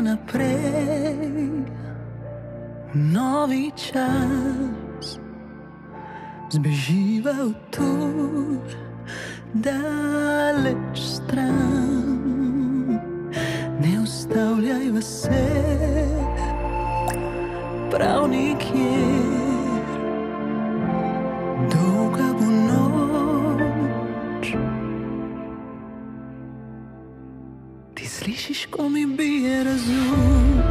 naprej v novi čas. Zbeživa v tur, daleč stran. Ne ustavljaj se prav nikjer, dolga bo noč. Ti slišiš, ko mi bije razum,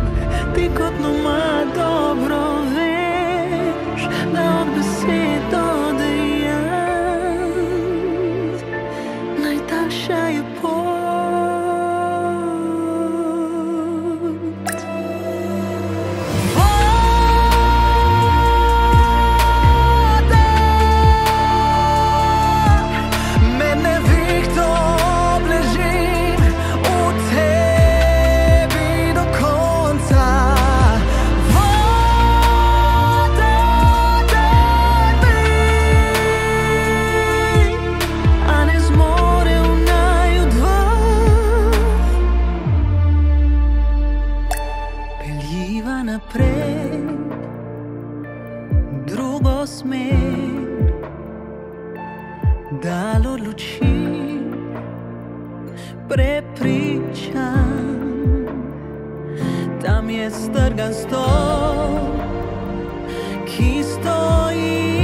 ti kot nomad dobro veš, da od besed do dejanj najdaljša je pot. Naprej, drugo smer, dal odloči, prepričan. Tam je strgan stol, ki stoji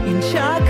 in čaka.